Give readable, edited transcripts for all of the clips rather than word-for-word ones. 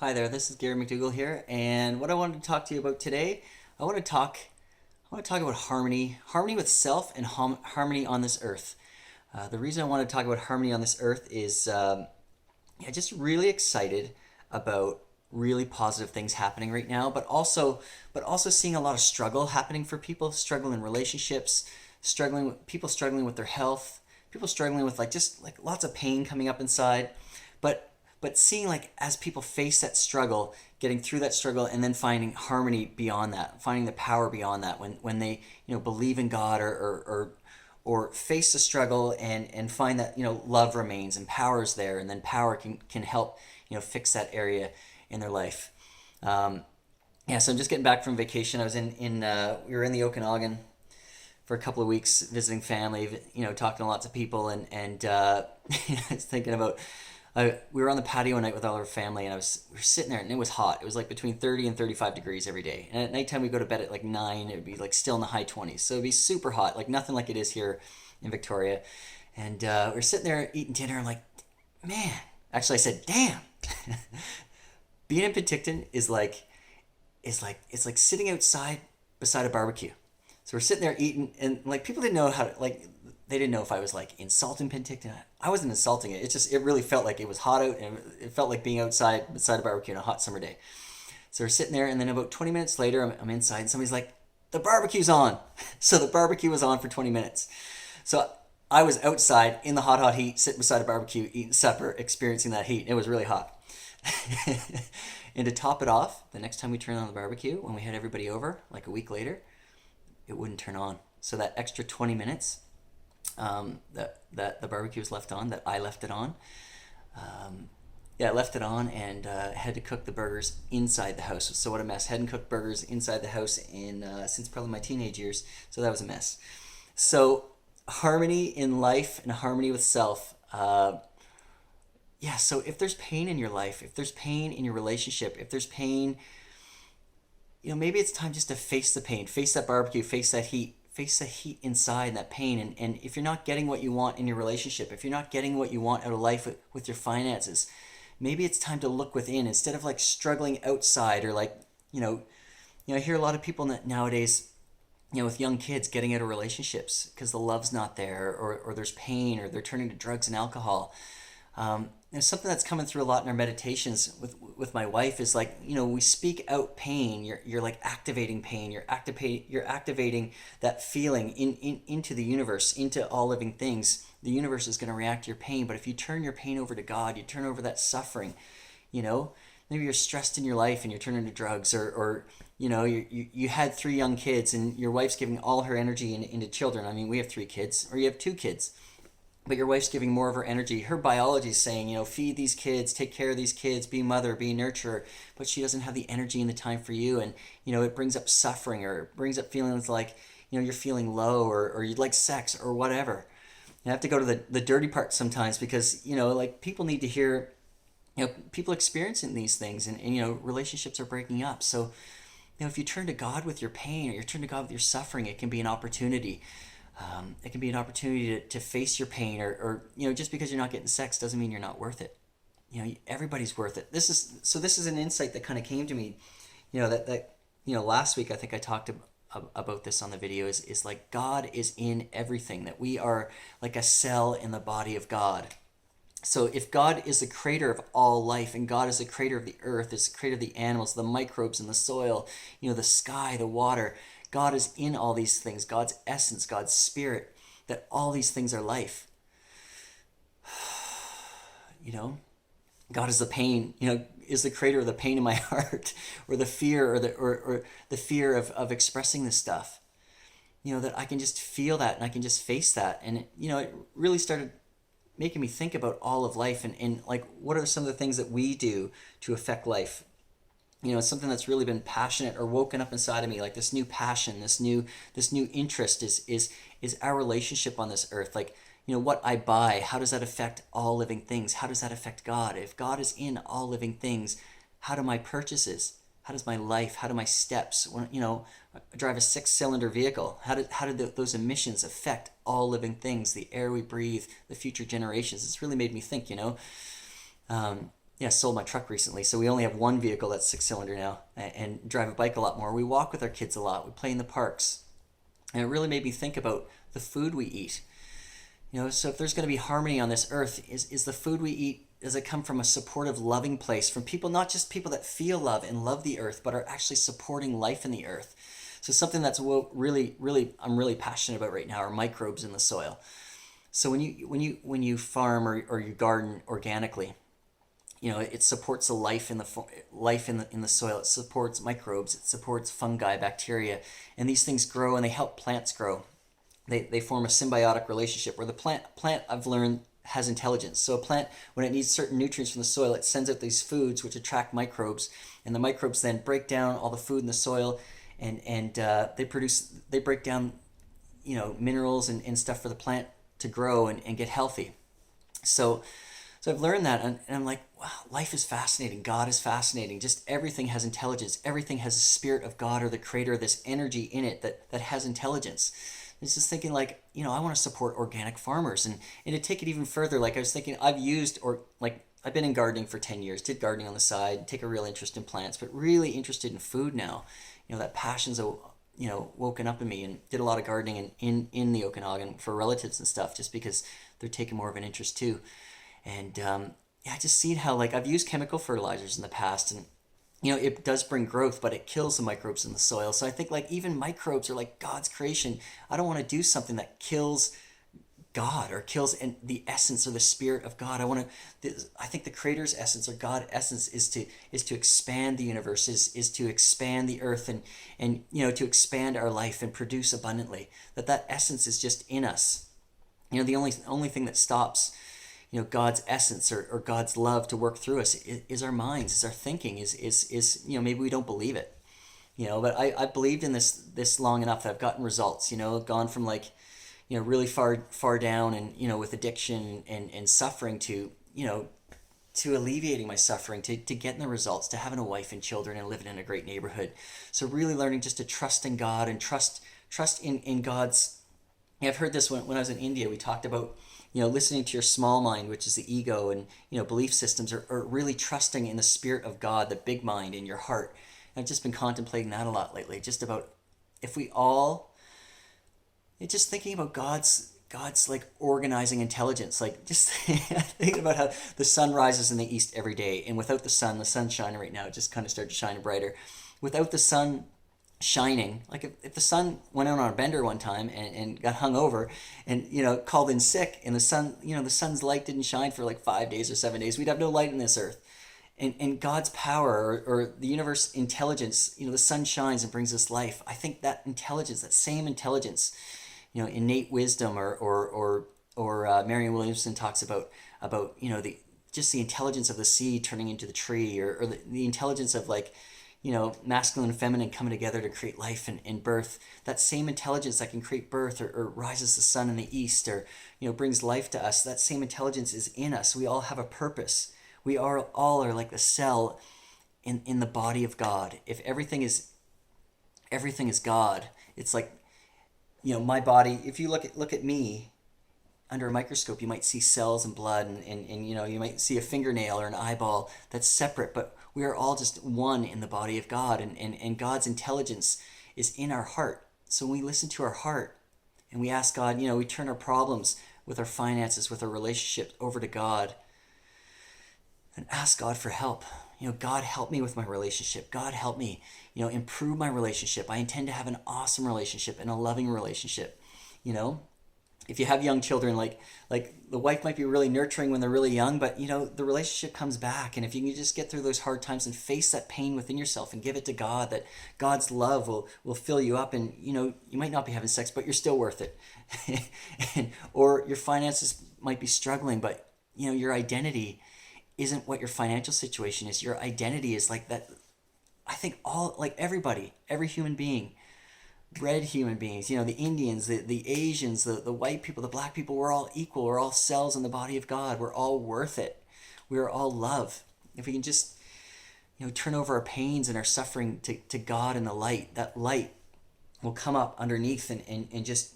Hi there, this is Gary MacDougall here, and what I wanted to talk to you about today, I want to talk about harmony with self and harmony on this earth. The reason I want to talk about harmony on this earth is just really excited about really positive things happening right now, but also seeing a lot of struggle happening for people, struggle in relationships, people struggling with their health, people struggling with just like lots of pain coming up inside, but seeing like as people face that struggle, getting through that struggle, and then finding harmony beyond that, finding the power beyond that when they believe in God or face the struggle and find that love remains and power is there, and then power can help fix that area in their life. Yeah, so I'm just getting back from vacation. I was in we were in the Okanagan for a couple of weeks visiting family, talking to lots of people, and I was thinking about we were on the patio one night with all our family, and we were sitting there, and it was hot. It was like between 30 and 35 degrees every day. And at nighttime, we go to bed at like 9. It would be like still in the high 20s. So it'd be super hot, like nothing like it is here in Victoria. And we were sitting there eating dinner. I'm like, man. Actually, I said, damn. Being in Penticton it's like sitting outside beside a barbecue. So we're sitting there eating, and like people didn't know how to they didn't know if I was like insulting Penticton. I wasn't insulting it. It really felt like it was hot out, and it felt like being outside beside a barbecue on a hot summer day. So we're sitting there, and then about 20 minutes later, I'm inside, and somebody's like, "The barbecue's on." So the barbecue was on for 20 minutes. So I was outside in the hot heat, sitting beside a barbecue, eating supper, experiencing that heat. It was really hot. And to top it off, the next time we turned on the barbecue, when we had everybody over, like a week later, it wouldn't turn on. So that extra 20 minutes that the barbecue was left on, that I left it on. Yeah, I left it on and had to cook the burgers inside the house. So what a mess. Hadn't cooked burgers inside the house since probably my teenage years. So that was a mess. So harmony in life and harmony with self. Yeah, so if there's pain in your life, if there's pain in your relationship, if there's pain, maybe it's time just to face the pain, face that barbecue, face the heat inside and that pain. And if you're not getting what you want in your relationship, if you're not getting what you want out of life with your finances, maybe it's time to look within instead of like struggling outside or I hear a lot of people nowadays, with young kids getting out of relationships because the love's not there, or there's pain, or they're turning to drugs and alcohol. Something that's coming through a lot in our meditations with my wife is like, we speak out pain. You're like activating pain. You're activating that feeling into the universe, into all living things. The universe is going to react to your pain. But if you turn your pain over to God, you turn over that suffering, maybe you're stressed in your life and you're turning to drugs, or you had 3 young kids and your wife's giving all her energy into children. I mean, we have 3 kids, or you have 2 kids, but your wife's giving more of her energy. Her biology is saying, feed these kids, take care of these kids, be mother, be nurturer, but she doesn't have the energy and the time for you. And, it brings up suffering, or it brings up feelings like, you're feeling low, or you'd like sex or whatever. You have to go to the dirty part sometimes because, like people need to hear, people experiencing these things, and relationships are breaking up. So, if you turn to God with your pain, or you turn to God with your suffering, it can be an opportunity. It can be an opportunity to face your pain, or just because you're not getting sex doesn't mean you're not worth it. Everybody's worth it. This is an insight that kind of came to me. Last week I think I talked about this on the video. Is like God is in everything. That we are like a cell in the body of God. So if God is the creator of all life, and God is the creator of the earth, is the creator of the animals, the microbes in the soil, the sky, the water, God is in all these things, God's essence, God's spirit, that all these things are life. God is the pain, is the creator of the pain in my heart, or the fear, or the fear of expressing this stuff. That I can just feel that and I can just face that. And it really started making me think about all of life, and like what are some of the things that we do to affect life. Something that's really been passionate or woken up inside of me, like this new passion, this new interest is our relationship on this earth. Like, what I buy, how does that affect all living things? How does that affect God? If God is in all living things, how do my purchases, how does my life, how do my steps, when I drive a 6-cylinder vehicle, how do those emissions affect all living things, the air we breathe, the future generations? It's really made me think. yeah, sold my truck recently, so we only have one vehicle that's 6 cylinder now, and drive a bike a lot more. We walk with our kids a lot. We play in the parks, and it really made me think about the food we eat. So if there's going to be harmony on this earth, is the food we eat, does it come from a supportive, loving place from people, not just people that feel love and love the earth, but are actually supporting life in the earth? So something that's I'm really passionate about right now are microbes in the soil. So when you farm or you garden organically, it supports the life in the soil. It supports microbes. It supports fungi, bacteria, and these things grow and they help plants grow. They form a symbiotic relationship where the plant I've learned has intelligence. So a plant, when it needs certain nutrients from the soil, it sends out these foods which attract microbes, and the microbes then break down all the food in the soil, and they break down minerals and stuff for the plant to grow and get healthy. So I've learned that, and I'm like, wow, life is fascinating. God is fascinating. Just everything has intelligence. Everything has a spirit of God or the creator, this energy in it that has intelligence. It's just thinking like, I want to support organic farmers, and to take it even further, like I was thinking, I've been in gardening for 10 years, did gardening on the side, take a real interest in plants, but really interested in food now. That passion's woken up in me, and did a lot of gardening in the Okanagan for relatives and stuff, just because they're taking more of an interest too. And I just seen how, like, I've used chemical fertilizers in the past, and it does bring growth, but it kills the microbes in the soil. So I think, like, even microbes are like God's creation. I don't want to do something that kills God or kills the essence or the spirit of God. I think the creator's essence or God's essence is to expand the universe, is to expand the earth, and to expand our life and produce abundantly. That essence is just in us. The only thing that stops God's essence or God's love to work through us is our minds, is our thinking, is maybe we don't believe it. But I believed in this long enough that I've gotten results. Gone from, like, really far down, and with addiction and suffering, to alleviating my suffering, to getting the results, to having a wife and children and living in a great neighborhood. So really learning just to trust in God and trust in God's. I've heard this when I was in India. We talked about listening to your small mind, which is the ego, and belief systems, or really trusting in the spirit of God, the big mind in your heart. And I've just been contemplating that a lot lately, just about if we all, just thinking about God's like organizing intelligence, like just thinking about how the sun rises in the east every day, and without the sun's shining right now, it just kind of started shining brighter. Without the sun shining, like if the sun went out on a bender one time and got hung over and called in sick, and the sun's light didn't shine for like 5 days or 7 days, we'd have no light in this earth. And God's power, or the universe intelligence, the sun shines and brings us life. I think that intelligence, that same intelligence, innate wisdom, or Marianne Williamson talks about the intelligence of the seed turning into the tree, or the intelligence of, like, masculine and feminine coming together to create life and birth. That same intelligence that can create birth, or rises the sun in the east, or brings life to us. That same intelligence is in us. We all have a purpose. We all are like the cell in the body of God. If everything is God, it's like, my body. If you look at me under a microscope, you might see cells and blood, and you might see a fingernail or an eyeball that's separate, but we are all just one in the body of God, and God's intelligence is in our heart. So when we listen to our heart and we ask God, we turn our problems with our finances, with our relationship, over to God and ask God for help. God, help me with my relationship. God, help me, improve my relationship. I intend to have an awesome relationship and a loving relationship. If you have young children, like the wife might be really nurturing when they're really young, but the relationship comes back. And if you can just get through those hard times and face that pain within yourself and give it to God, that God's love will fill you up, and you might not be having sex, but you're still worth it. Or your finances might be struggling, but your identity isn't what your financial situation is. Your identity is like that. I think everybody, every human being, red human beings, the Indians, the Asians, the white people, the black people, we're all equal. We're all cells in the body of God. We're all worth it. We are all love. If we can just, turn over our pains and our suffering to God and the light, that light will come up underneath and just,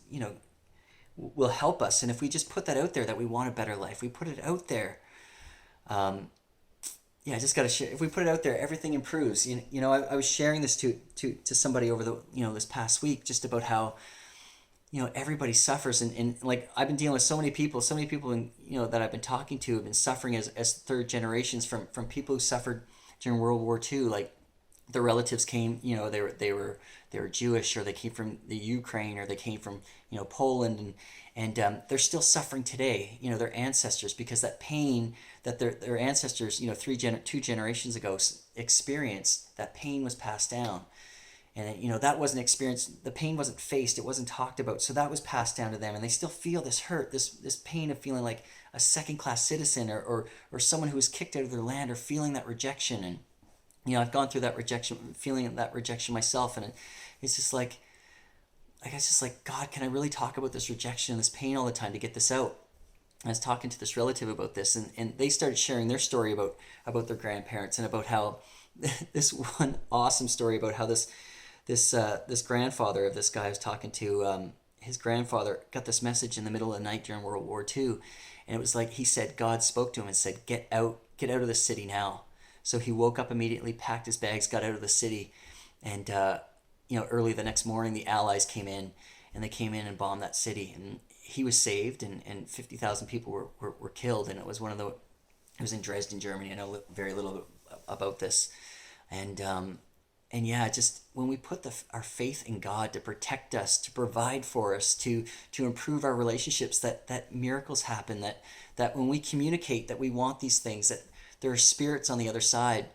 will help us. And if we just put that out there, that we want a better life, we put it out there, yeah, I just got to share. If we put it out there, everything improves. I was sharing this to somebody over the this past week, just about how everybody suffers, and like I've been dealing with so many people that I've been talking to have been suffering as third generations from people who suffered during World War II. Like their relatives came, they were Jewish, or they came from the Ukraine, or they came from Poland, and they're still suffering today. Their ancestors, because that pain that their ancestors, two generations ago experienced, that pain was passed down. And that wasn't experienced, the pain wasn't faced, it wasn't talked about, so that was passed down to them, and they still feel this hurt, this pain of feeling like a second class citizen, or someone who was kicked out of their land, or feeling that rejection. And I've gone through that rejection, feeling that rejection myself, and it's just like it's just like, God, can I really talk about this rejection and this pain all the time to get this out? I was talking to this relative about this, and they started sharing their story about their grandparents, and about how this one awesome story about how this grandfather of this guy I was talking to, his grandfather got this message in the middle of the night during World War II, and it was like, he said God spoke to him and said, get out of the city now. So he woke up immediately, packed his bags, got out of the city, and early the next morning the Allies came in, and they came in and bombed that city, and he was saved, and 50,000 people were killed, and it was it was in Dresden, Germany. I know very little about this, and yeah, just when we put our faith in God to protect us, to provide for us, to improve our relationships, that miracles happen. That when we communicate that we want these things, that there are spirits on the other side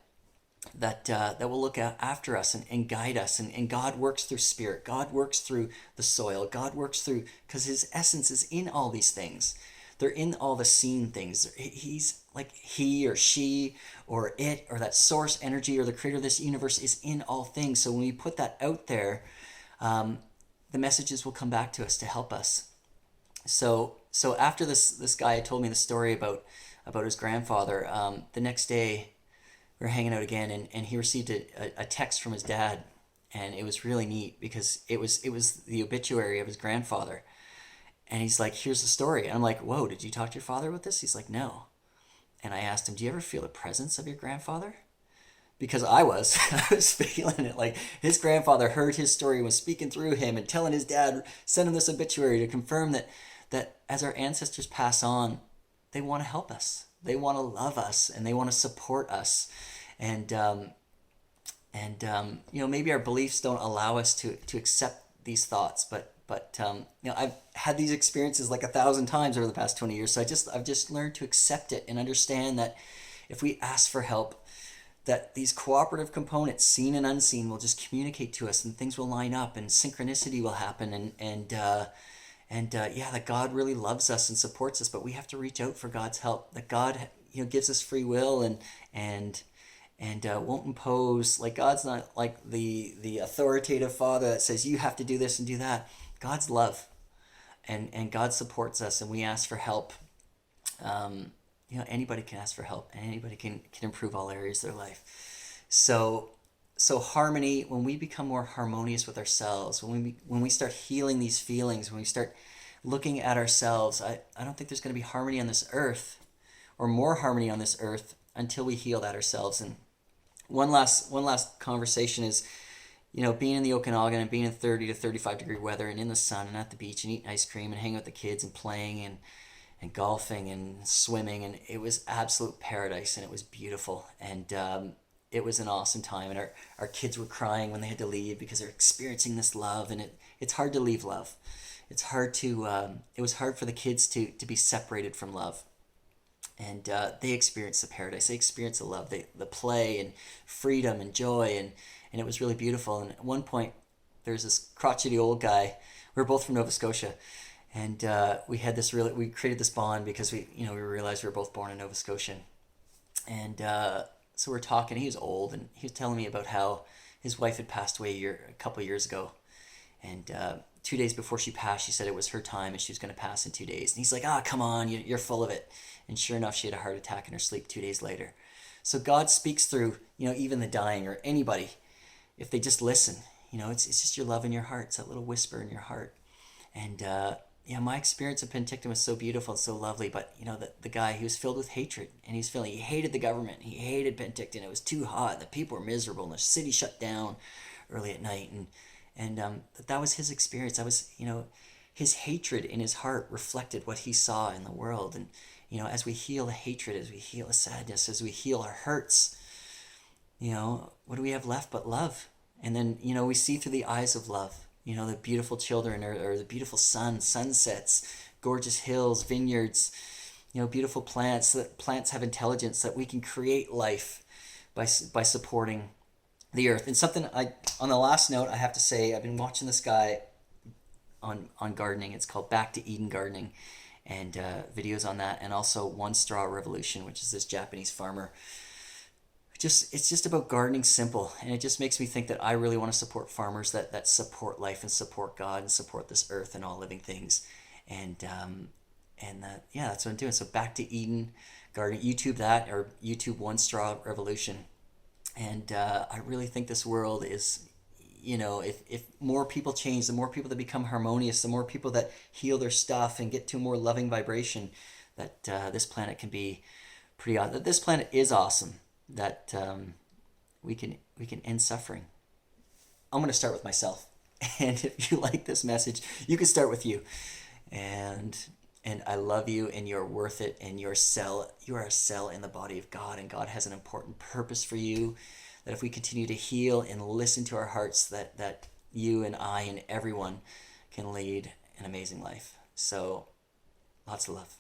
that will look after us and guide us. And God works through spirit. God works through the soil. God works through, because His essence is in all these things. They're in all the seen things. He's like, he or she or it, or that source energy, or the creator of this universe is in all things. So when we put that out there, the messages will come back to us to help us. So after this guy told me the story about his grandfather, the next day we were hanging out again, and he received a text from his dad, and it was really neat, because it was the obituary of his grandfather. And he's like, here's the story. And I'm like, whoa, did you talk to your father about this? He's like, no. And I asked him, do you ever feel the presence of your grandfather? Because I was feeling it. Like, his grandfather heard his story, was speaking through him and telling his dad, send him this obituary to confirm that as our ancestors pass on, they want to help us. They want to love us, and they want to support us. And maybe our beliefs don't allow us to accept these thoughts, but I've had these experiences like 1,000 times over the past 20 years. So I've just learned to accept it and understand that if we ask for help, that these cooperative components, seen and unseen, will just communicate to us, and things will line up, and synchronicity will happen, that God really loves us and supports us, but we have to reach out for God's help. That God, gives us free will and won't impose. Like, God's not like the authoritative father that says you have to do this and do that. God's love, and God supports us, and we ask for help. Anybody can ask for help, and anybody can improve all areas of their life. So harmony, when we become more harmonious with ourselves, when we start healing these feelings, when we start looking at ourselves, I don't think there's going to be harmony on this earth, or more harmony on this earth, until we heal that ourselves. And one last conversation is, being in the Okanagan and being in 30 to 35 degree weather, and in the sun, and at the beach, and eating ice cream, and hanging with the kids, and playing, and golfing, and swimming, and it was absolute paradise, and it was beautiful, and it was an awesome time. And our kids were crying when they had to leave, because they're experiencing this love, and it's hard to leave love. It's hard to it was hard for the kids to be separated from love. And they experienced the paradise. They experienced the love, the play, and freedom, and joy, and it was really beautiful. And at one point, there's this crotchety old guy. We were both from Nova Scotia, and we created this bond, because we realized we were both born in Nova Scotia. And so we're talking. He was old, and he was telling me about how his wife had passed away a couple of years ago, and 2 days before she passed, she said it was her time, and she was going to pass in 2 days. And he's like, come on, you're full of it. And sure enough, she had a heart attack in her sleep 2 days later. So God speaks through, even the dying, or anybody, if they just listen. It's just your love in your heart. It's that little whisper in your heart. And my experience of Penticton was so beautiful and so lovely, but the guy, he was filled with hatred, and he hated the government. He hated Penticton. It was too hot. The people were miserable, and the city shut down early at night, and that was his experience. That was, his hatred in his heart reflected what he saw in the world. And as we heal the hatred, as we heal the sadness, as we heal our hurts, what do we have left but love? And then we see through the eyes of love. The beautiful children, or the beautiful sunsets, gorgeous hills, vineyards, beautiful plants. That plants have intelligence, that we can create life by supporting the earth. And something on the last note, I have to say, I've been watching this guy on gardening. It's called Back to Eden Gardening, and videos on that, and also One Straw Revolution, which is this Japanese farmer. It's just about gardening simple, and it just makes me think that I really want to support farmers that support life and support God and support this earth and all living things. And that's what I'm doing. So Back to Eden Gardening, YouTube that, or YouTube One Straw Revolution. And I really think this world is, if more people change, the more people that become harmonious, the more people that heal their stuff and get to a more loving vibration, that this planet can be pretty awesome. That this planet is awesome. That we can end suffering. I'm going to start with myself, and if you like this message, you can start with you. And I love you, and you're worth it, and you are a cell in the body of God, and God has an important purpose for you. That if we continue to heal and listen to our hearts, that you and I and everyone can lead an amazing life. So, lots of love.